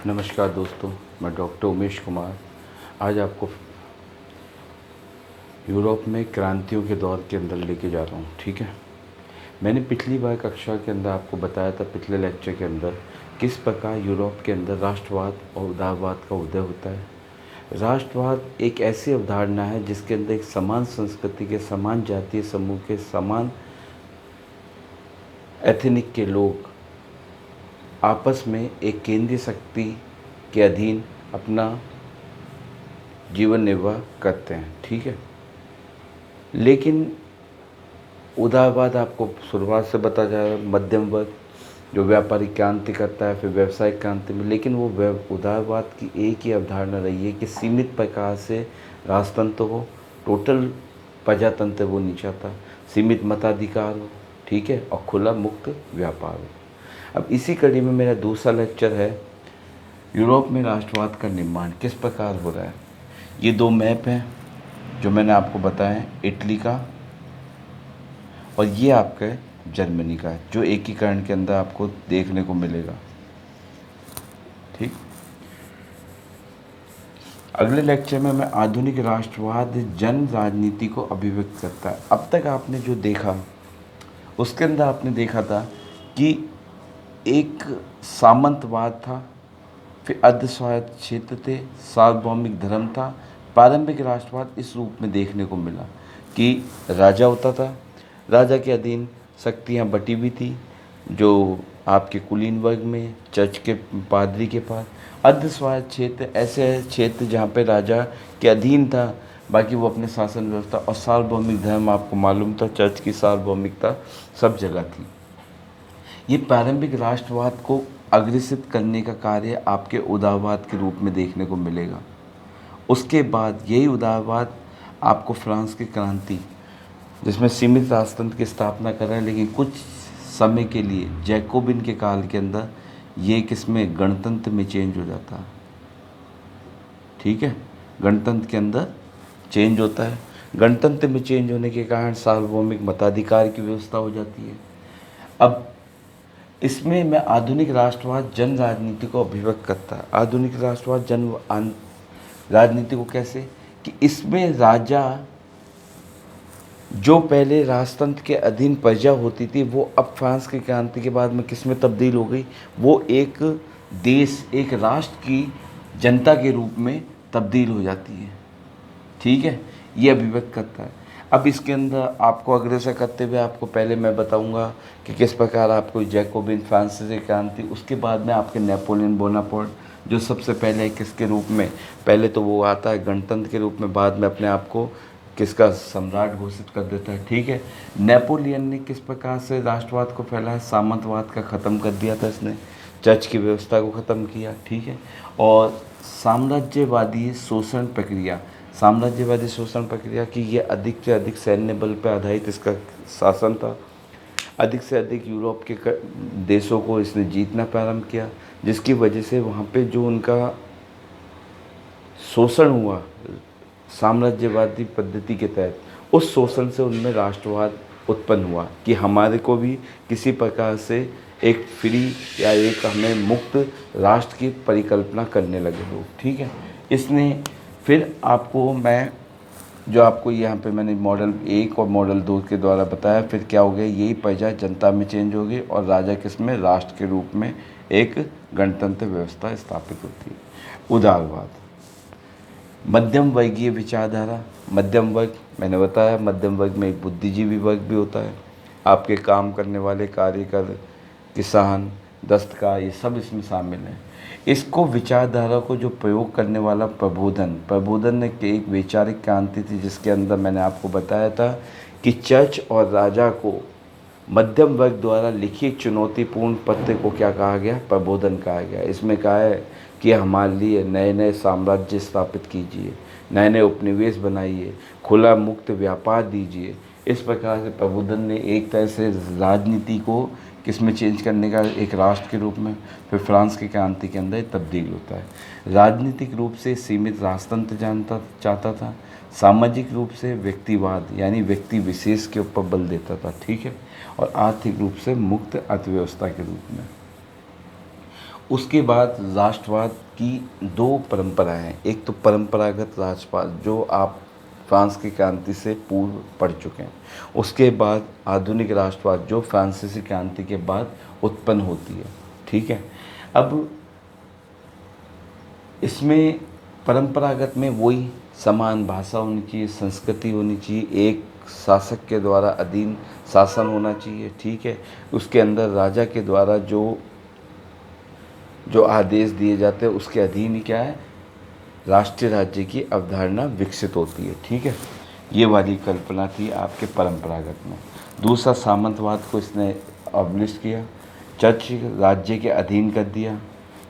नमस्कार दोस्तों, मैं डॉक्टर उमेश कुमार आज आपको यूरोप में क्रांतियों के दौर के अंदर लेके जा रहा हूँ। ठीक है, मैंने पिछली बार कक्षा के अंदर आपको बताया था, पिछले लेक्चर के अंदर, किस प्रकार यूरोप के अंदर राष्ट्रवाद और उदारवाद का उदय होता है। राष्ट्रवाद एक ऐसी अवधारणा है जिसके अंदर एक समान संस्कृति के, समान जातीय समूह के, समान एथनिक के लोग आपस में एक केंद्रीय शक्ति के अधीन अपना जीवन निर्वाह करते हैं। ठीक है, लेकिन उदारवाद आपको शुरुआत से बता जा रहा है, मध्यम वर्ग जो व्यापारिक क्रांति करता है, फिर व्यावसायिक क्रांति में, लेकिन वो उदारवाद की एक ही अवधारणा रही है कि सीमित प्रकार से राजतंत्र हो, टोटल प्रजातंत्र वो नहीं चाहता, सीमित मताधिकार हो, ठीक है, और खुला मुक्त व्यापार हो। अब इसी कड़ी में मेरा दूसरा लेक्चर है, यूरोप में राष्ट्रवाद का निर्माण किस प्रकार हो रहा है। ये दो मैप हैं जो मैंने आपको बताया है, इटली का और ये आपका जर्मनी का है, जो एकीकरण के अंदर आपको देखने को मिलेगा। ठीक, अगले लेक्चर में मैं आधुनिक राष्ट्रवाद जन राजनीति को अभिव्यक्त करता है। अब तक आपने जो देखा उसके अंदर आपने देखा था कि एक सामंतवाद था, फिर अर्ध स्वायत्त क्षेत्र थे, सार्वभौमिक धर्म था। प्रारंभिक राष्ट्रवाद इस रूप में देखने को मिला कि राजा होता था, राजा के अधीन शक्तियाँ बटी हुई थी, जो आपके कुलीन वर्ग में, चर्च के पादरी के पास। अर्ध स्वायत्त क्षेत्र ऐसे क्षेत्र जहाँ पे राजा के अधीन था, बाकी वो अपने शासन व्यवस्था, और सार्वभौमिक धर्म आपको मालूम था, चर्च की सार्वभौमिकता सब जगह थी। ये प्रारंभिक राष्ट्रवाद को अग्रेसित करने का कार्य आपके उदारवाद के रूप में देखने को मिलेगा। उसके बाद यही उदारवाद आपको फ्रांस की क्रांति, जिसमें सीमित राजतंत्र की स्थापना कर रहे हैं, लेकिन कुछ समय के लिए जैकोबिन के काल के अंदर ये किसमें गणतंत्र में चेंज हो जाता है। ठीक है, गणतंत्र के अंदर चेंज होता है। गणतंत्र में चेंज होने के कारण सार्वभौमिक मताधिकार की व्यवस्था हो जाती है। अब इसमें मैं आधुनिक राष्ट्रवाद जन राजनीति को अभिव्यक्त करता है। आधुनिक राष्ट्रवाद जन राजनीति को कैसे, कि इसमें राजा जो पहले राजतंत्र के अधीन प्रजा होती थी, वो अब फ्रांस की क्रांति के बाद में किस में तब्दील हो गई, वो एक देश, एक राष्ट्र की जनता के रूप में तब्दील हो जाती है। ठीक है, ये अभिव्यक्त करता है। अब इसके अंदर आपको अग्रसर करते हुए आपको पहले मैं बताऊंगा कि किस प्रकार आपको जैकोबिन फ्रांसीसी क्रांति, उसके बाद में आपके नेपोलियन बोनापार्ट, जो सबसे पहले किसके रूप में, पहले तो वो आता है गणतंत्र के रूप में, बाद में अपने आप को किसका सम्राट घोषित कर देता है। ठीक है, नेपोलियन ने किस प्रकार से राष्ट्रवाद को फैलाया, सामंतवाद का ख़त्म कर दिया था इसने, चर्च की व्यवस्था को ख़त्म किया। ठीक है, और साम्राज्यवादी शोषण प्रक्रिया, साम्राज्यवादी शोषण प्रक्रिया की ये अधिक से अधिक सैन्य बल पर आधारित इसका शासन था। अधिक से अधिक यूरोप के देशों को इसने जीतना प्रारंभ किया, जिसकी वजह से वहाँ पे जो उनका शोषण हुआ साम्राज्यवादी पद्धति के तहत, उस शोषण से उनमें राष्ट्रवाद उत्पन्न हुआ कि हमारे को भी किसी प्रकार से एक फ्री या एक हमें मुक्त राष्ट्र की परिकल्पना करने लगे लोग। ठीक है, इसने फिर आपको मैं जो आपको यहाँ पे मैंने मॉडल 1 और मॉडल 2 के द्वारा बताया, फिर क्या हो गया, यही प्रजा जनता में चेंज हो गई और राजा किस में, राष्ट्र के रूप में एक गणतंत्र व्यवस्था स्थापित होती है। उदारवाद, मध्यम वर्गीय विचारधारा। मध्यम वर्ग मैंने बताया, मध्यम वर्ग में एक बुद्धिजीवी वर्ग भी होता है, आपके काम करने वाले कारीगर, किसान, दस्तकार, ये सब इसमें शामिल हैं। इसको विचारधारा को जो प्रयोग करने वाला प्रबोधन ने एक वैचारिक क्रांति थी, जिसके अंदर मैंने आपको बताया था कि चर्च और राजा को मध्यम वर्ग द्वारा लिखित चुनौतीपूर्ण पत्र को क्या कहा गया, प्रबोधन कहा गया। इसमें कहा है कि हमारे लिए नए नए साम्राज्य स्थापित कीजिए, नए नए उपनिवेश बनाइए, खुला मुक्त व्यापार दीजिए। इस प्रकार से प्रबोधन ने एक तरह से राजनीति को किस में चेंज करने का, एक राष्ट्र के रूप में। फिर फ्रांस की क्रांति के अंदर तब्दील होता है। राजनीतिक रूप से सीमित राजतंत्र जानता चाहता था, सामाजिक रूप से व्यक्तिवाद यानी व्यक्ति विशेष के ऊपर बल देता था। ठीक है, और आर्थिक रूप से मुक्त अर्थव्यवस्था के रूप में। उसके बाद राष्ट्रवाद की दो परंपराएं हैं। एक तो परंपरागत राष्ट्रवाद जो आप फ्रांस की क्रांति से पूर्व पढ़ चुके हैं, उसके बाद आधुनिक राष्ट्रवाद जो फ्रांसीसी क्रांति के बाद उत्पन्न होती है। ठीक है, अब इसमें परंपरागत में वही समान भाषा होनी चाहिए, संस्कृति होनी चाहिए, एक शासक के द्वारा अधीन शासन होना चाहिए। ठीक है, उसके अंदर राजा के द्वारा जो जो आदेश दिए जाते हैं उसके अधीन ही क्या है, राष्ट्रीय राज्य की अवधारणा विकसित होती है। ठीक है, ये वाली कल्पना थी आपके परंपरागत में। दूसरा, सामंतवाद को इसने अवलिस्ट किया, चर्च राज्य के अधीन कर दिया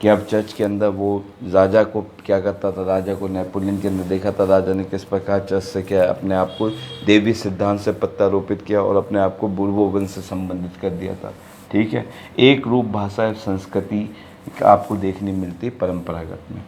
कि अब चर्च के अंदर वो राजा को क्या करता था, राजा को नेपोलियन के अंदर देखा था राजा ने किस प्रकार चर्च से क्या अपने आप को देवी सिद्धांत से प्रत्यारोपित किया और अपने आप को बुर्बो वंश से संबंधित कर दिया था। ठीक है, एक रूप भाषा संस्कृति आपको देखने मिलती परंपरागत में।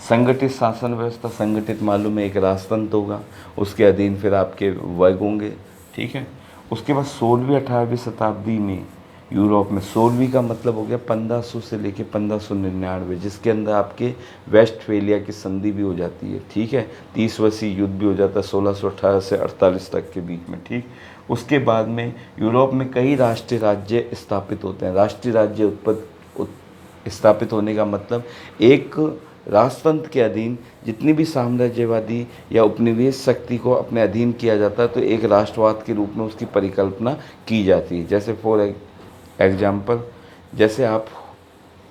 संगठित शासन व्यवस्था, संगठित मालूम है एक राजतंत्र होगा, उसके अधीन फिर आपके वर्ग होंगे। ठीक है, उसके बाद 16वीं 18वीं शताब्दी में यूरोप में, 16वीं का मतलब हो गया 1500 से लेके 1599, जिसके अंदर आपके वेस्टफेलिया की संधि भी हो जाती है। ठीक है, 30 वर्षीय युद्ध भी हो जाता है 1618 से 48 तक के बीच में। ठीक, उसके बाद में यूरोप में कई राष्ट्रीय राज्य स्थापित होते हैं। राष्ट्रीय राज्य स्थापित होने का मतलब एक राजतंत्र के अधीन जितनी भी साम्राज्यवादी या उपनिवेश शक्ति को अपने अधीन किया जाता है तो एक राष्ट्रवाद के रूप में उसकी परिकल्पना की जाती है। जैसे फॉर एग्जाम्पल, जैसे आप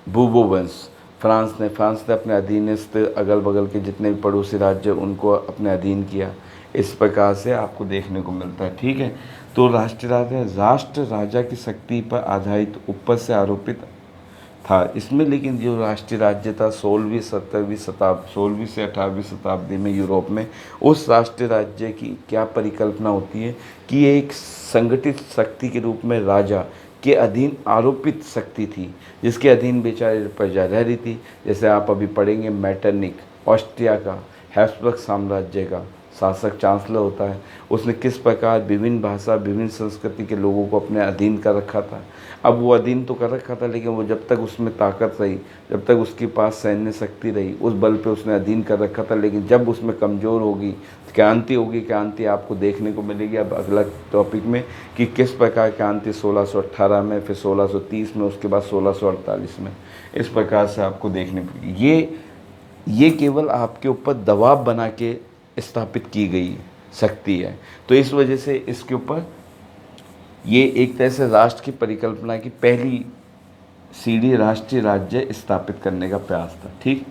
बूर्बो वंश, फ्रांस ने अपने अधीनस्थ अगल बगल के जितने भी पड़ोसी राज्य उनको अपने अधीन किया, इस प्रकार से आपको देखने को मिलता है। ठीक है, तो राष्ट्र राजा की शक्ति पर आधारित ऊपर से आरोपित था इसमें, लेकिन जो राष्ट्रीय राज्य था 16वीं से 18वीं शताब्दी में यूरोप में, उस राष्ट्रीय राज्य की क्या परिकल्पना होती है कि ये एक संगठित शक्ति के रूप में राजा के अधीन आरोपित शक्ति थी, जिसके अधीन बेचारे प्रजा रह रही थी। जैसे आप अभी पढ़ेंगे मैटरनिक, ऑस्ट्रिया का, हैब्सबर्ग साम्राज्य का शासक चांसलर होता है, उसने किस प्रकार विभिन्न भाषा विभिन्न संस्कृति के लोगों को अपने अधीन कर रखा था। अब वो अधीन तो कर रखा था, लेकिन वो जब तक उसमें ताकत रही, जब तक उसके पास सैन्य शक्ति रही, उस बल पे उसने अधीन कर रखा था। लेकिन जब उसमें कमज़ोर होगी, क्रांति होगी, क्रांति आपको देखने को मिलेगी अब अगला टॉपिक में कि किस प्रकार क्रांति 1618 में, फिर 1630 में, उसके बाद 1648 में, इस प्रकार से आपको देखने को ये केवल आपके ऊपर दबाव बना के स्थापित की गई शक्ति है। तो इस वजह से इसके ऊपर ये एक तरह से राष्ट्र की परिकल्पना की पहली सीढ़ी राष्ट्रीय राज्य स्थापित करने का प्रयास था। ठीक,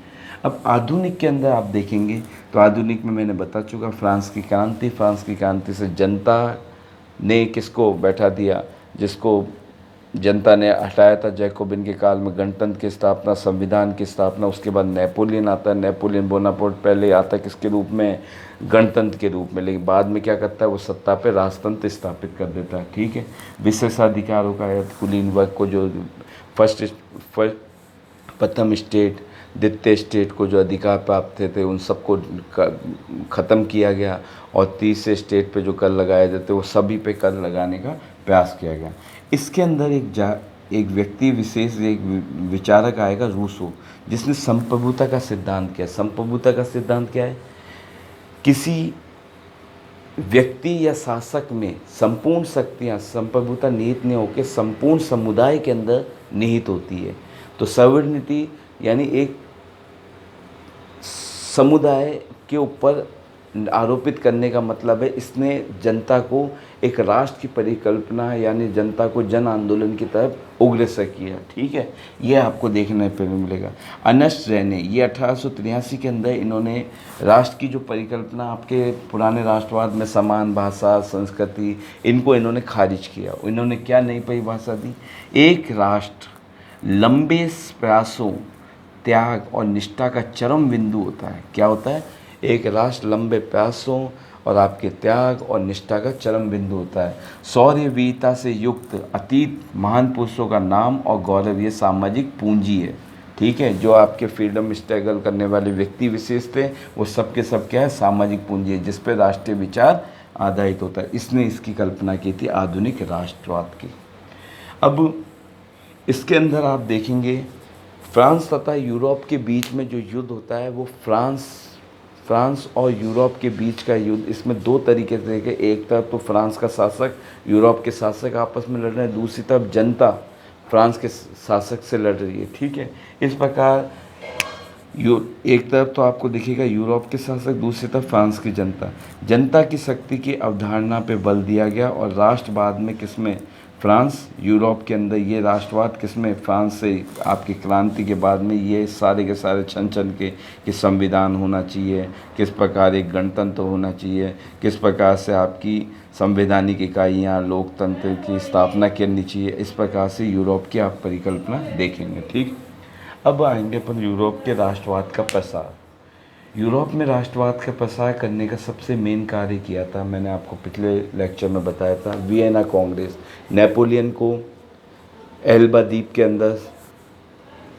अब आधुनिक के अंदर आप देखेंगे तो आधुनिक में मैंने बता चुका फ्रांस की क्रांति से जनता ने किसको बैठा दिया, जिसको जनता ने हटाया था जैकोबिन के काल में, गणतंत्र की स्थापना, संविधान की स्थापना। उसके बाद नेपोलियन आता है, नेपोलियन बोनापार्ट पहले आता है किसके रूप में, गणतंत्र के रूप में, लेकिन बाद में क्या करता है वो सत्ता पे राजतंत्र स्थापित कर देता है। ठीक है, विशेषाधिकारों का कुलीन वर्ग को जो प्रथम स्टेट द्वितीय स्टेट को जो अधिकार प्राप्त थे उन सबको ख़त्म किया गया और तीसरे स्टेट पे जो कर लगाए जाते वो सभी पे कर लगाने का प्रयास किया गया। इसके अंदर एक व्यक्ति विशेष, एक विचारक आएगा रूसो, जिसने संप्रभुता का सिद्धांत किया। संप्रभुता का सिद्धांत क्या है, किसी व्यक्ति या शासक में संपूर्ण शक्तियाँ, संप्रभुता निहित नहीं होकर संपूर्ण समुदाय के अंदर निहित होती है। तो सॉवरेनिटी यानी एक समुदाय के ऊपर आरोपित करने का मतलब है इसने जनता को एक राष्ट्र की परिकल्पना यानी जनता को जन आंदोलन की तरफ अग्रसर किया। ठीक है, ये आपको देखने पर मिलेगा। अर्नेस्ट रेने, ये 1883 के अंदर इन्होंने राष्ट्र की जो परिकल्पना आपके पुराने राष्ट्रवाद में समान भाषा संस्कृति, इनको इन्होंने खारिज किया। इन्होंने क्या नई परिभाषा दी, एक राष्ट्र लंबे प्रयासों, त्याग और निष्ठा का चरम बिंदु होता है। क्या होता है, एक राष्ट्र लंबे प्रयासों और आपके त्याग और निष्ठा का चरम बिंदु होता है। शौर्य वीरता से युक्त अतीत महान पुरुषों का नाम और गौरव, ये सामाजिक पूंजी है। ठीक है, जो आपके फ्रीडम स्ट्रगल करने वाले व्यक्ति विशेष थे वो सब के सब क्या है, सामाजिक पूंजी है, जिस पर राष्ट्रीय विचार आधारित होता है। इसने इसकी कल्पना की थी आधुनिक राष्ट्रवाद की। अब इसके अंदर आप देखेंगे फ्रांस तथा यूरोप के बीच में जो युद्ध होता है वो फ्रांस और यूरोप के बीच का युद्ध, इसमें दो तरीके से देखें, एक तरफ तो फ्रांस का शासक यूरोप के शासक आपस में लड़ रहे हैं, दूसरी तरफ जनता फ्रांस के शासक से लड़ रही है। ठीक है, इस प्रकार एक तरफ तो आपको दिखेगा यूरोप के शासक, दूसरी तरफ फ्रांस की जनता की शक्ति की अवधारणा पे बल दिया गया। और राष्ट्रवाद में किसमें, फ्रांस यूरोप के अंदर ये राष्ट्रवाद किसमें, फ्रांस से आपकी क्रांति के बाद में ये सारे के सारे छन के कि संविधान होना चाहिए, किस प्रकार एक गणतंत्र होना चाहिए, किस प्रकार से आपकी संवैधानिक इकाइयाँ लोकतंत्र की स्थापना करनी चाहिए, इस प्रकार से यूरोप की आप परिकल्पना देखेंगे। ठीक, अब आएंगे अपन यूरोप के राष्ट्रवाद का प्रसार। यूरोप में राष्ट्रवाद का प्रसार करने का सबसे मेन कार्य किया था, मैंने आपको पिछले लेक्चर में बताया था, वियना कांग्रेस। नेपोलियन को एल्बा द्वीप के अंदर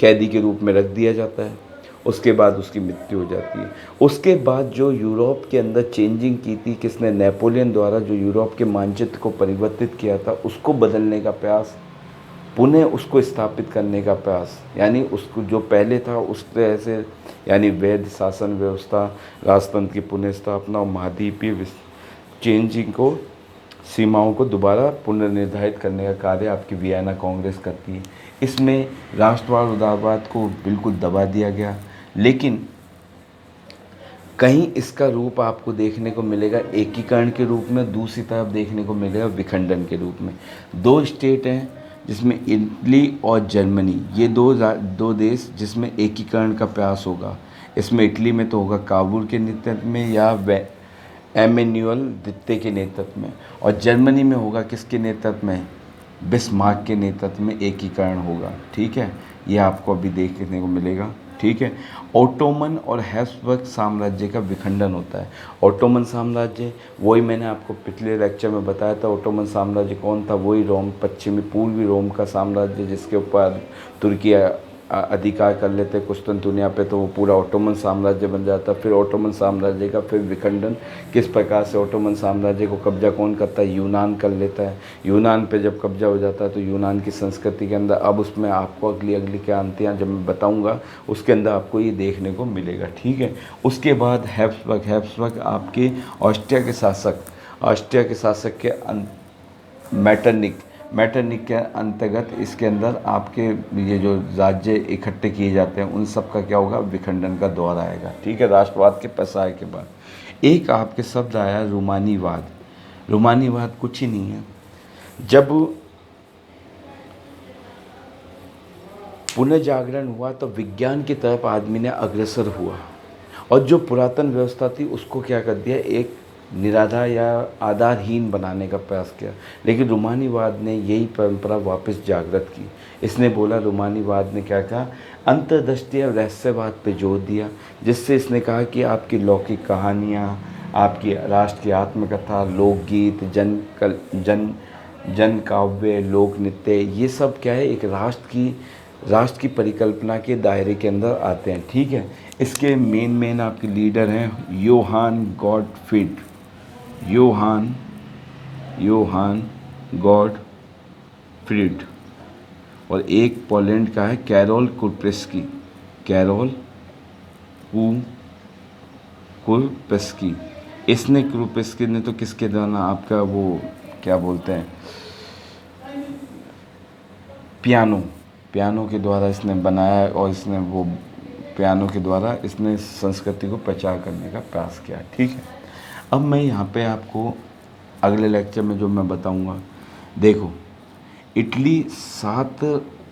कैदी के रूप में रख दिया जाता है, उसके बाद उसकी मृत्यु हो जाती है। उसके बाद जो यूरोप के अंदर चेंजिंग की थी किसने, नेपोलियन द्वारा, जो यूरोप के मानचित्र को परिवर्तित किया था, उसको बदलने का प्रयास, पुनः उसको स्थापित करने का प्रयास, यानी उसको जो पहले था उस तरह से, यानी वैध शासन व्यवस्था, राजतंत्र की पुनः स्थापना और महाद्वीपीय चेंजिंग को, सीमाओं को दोबारा पुनर्निर्धारित करने का कार्य आपकी वियना कांग्रेस करती है। इसमें राष्ट्रवाद उदारवाद को बिल्कुल दबा दिया गया, लेकिन कहीं इसका रूप आपको देखने को मिलेगा एकीकरण के रूप में, दूसरी तरफ देखने को मिलेगा विखंडन के रूप में। दो स्टेट हैं जिसमें इटली और जर्मनी, ये दो देश जिसमें एकीकरण का प्रयास होगा। इसमें इटली में तो होगा काबुल के नेतृत्व में या एमेन्युअल द्वितीय के नेतृत्व में, और जर्मनी में होगा किसके नेतृत्व में, बिस्मार्क के नेतृत्व में एकीकरण होगा। ठीक है, ये आपको अभी देखने को मिलेगा। ठीक है, ओटोमन और हैब्सबर्ग साम्राज्य का विखंडन होता है। ओटोमन साम्राज्य, वही मैंने आपको पिछले लेक्चर में बताया था, ओटोमन साम्राज्य कौन था, वही रोम, पश्चिमी पूर्वी रोम का साम्राज्य जिसके ऊपर तुर्की अधिकार कर लेते कुस्तुनतुनिया पे, तो वो पूरा ओटोमन साम्राज्य बन जाता। फिर ओटोमन साम्राज्य का फिर विखंडन, किस प्रकार से ओटोमन साम्राज्य को कब्जा कौन करता है, यूनान कर लेता है। यूनान पे जब कब्जा हो जाता है तो यूनान की संस्कृति के अंदर, अब उसमें आपको अगली क्रांतियाँ जब मैं बताऊँगा उसके अंदर आपको ये देखने को मिलेगा। ठीक है, उसके बाद हैब्सबर्ग आपके ऑस्ट्रिया के शासक के मैटरनिक के अंतर्गत, इसके अंदर आपके ये जो राज्य इकट्ठे किए जाते हैं उन सब का क्या होगा, विखंडन का दौर आएगा। ठीक है, राष्ट्रवाद के प्रसार के बाद एक आपके शब्द आया रूमानीवाद। रूमानीवाद कुछ ही नहीं है, जब पुनर्जागरण हुआ तो विज्ञान की तरफ आदमी ने अग्रसर हुआ, और जो पुरातन व्यवस्था थी उसको क्या कर दिया, एक निराधार या आधारहीन बनाने का प्रयास किया। लेकिन रूमानीवाद ने यही परंपरा वापस जागृत की। इसने बोला, रूमानीवाद ने क्या कहा, अंतर्दृष्टि और रहस्यवाद पे जोर दिया, जिससे इसने कहा कि आपकी लौकिक कहानियाँ, आपकी राष्ट्र की आत्मकथा, लोकगीत, जन काव्य, लोक नृत्य, ये सब क्या है, एक राष्ट्र की परिकल्पना के दायरे के अंदर आते हैं। ठीक है, इसके मेन आपके लीडर हैं योहान गॉडफ्रीड, और एक पोलैंड का है कैरोल कुरपेस्की। इसने कुरपेस्की ने तो किसके द्वारा, आपका वो क्या बोलते हैं, पियानो के द्वारा इसने बनाया, और इसने वो पियानो के द्वारा इसने संस्कृति को प्रचार करने का प्रयास किया। ठीक है, अब मैं यहाँ पे आपको अगले लेक्चर में जो मैं बताऊँगा, देखो इटली 7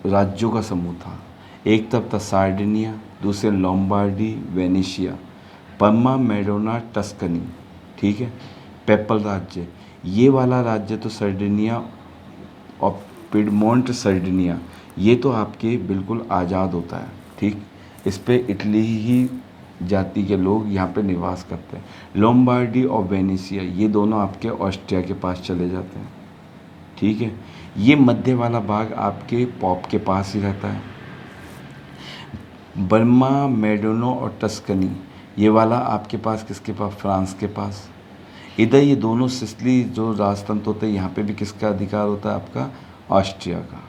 राज्यों का समूह था। एक तरफ था सार्डिनिया, दूसरे लोम्बार्डी, वेनेशिया, परमा, मेडोना, टस्कनी। ठीक है, पेपल राज्य, ये वाला राज्य तो सर्डिनिया और पिडमोंट सर्डिनिया, ये तो आपके बिल्कुल आज़ाद होता है। ठीक, इस पे इटली ही जाति के लोग यहाँ पे निवास करते हैं। लोम्बार्डी और वेनेशिया, ये दोनों आपके ऑस्ट्रिया के पास चले जाते हैं। ठीक है, ये मध्य वाला भाग आपके पॉप के पास ही रहता है। बर्मा, मेडोनो और टस्कनी, ये वाला आपके पास किसके पास, फ्रांस के पास। इधर ये दोनों सिसिली जो राजतंत्र होते हैं, यहाँ पे भी किसका अधिकार होता है, आपका ऑस्ट्रिया का।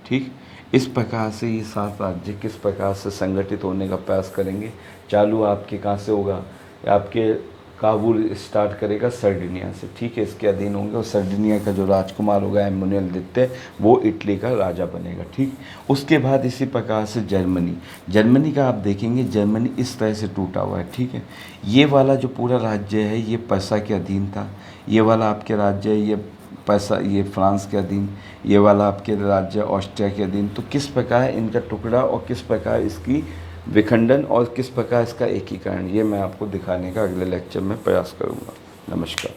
ठीक, इस प्रकार से ये 7 राज्य किस प्रकार से संगठित होने का प्रयास करेंगे। चालू आपके कहाँ से होगा, आपके काबुल स्टार्ट करेगा सर्डिनिया से, ठीक है, इसके अधीन होंगे, और सर्डिनिया का जो राजकुमार होगा एम्मनुएल द्वितीय, वो इटली का राजा बनेगा, ठीक। उसके बाद इसी प्रकार से जर्मनी का आप देखेंगे, जर्मनी इस तरह से टूटा हुआ है, ठीक है। ये वाला जो पूरा राज्य है ये पर्सा के अधीन था, ये वाला आपके राज्य है ये पर्सा, ये फ्रांस के अधीन, ये वाला आपके राज्य ऑस्ट्रिया के अधीन। तो किस प्रकार इनका टुकड़ा और किस प्रकार इसकी विखंडन और किस प्रकार इसका एकीकरण, ये मैं आपको दिखाने का अगले लेक्चर में प्रयास करूँगा। नमस्कार।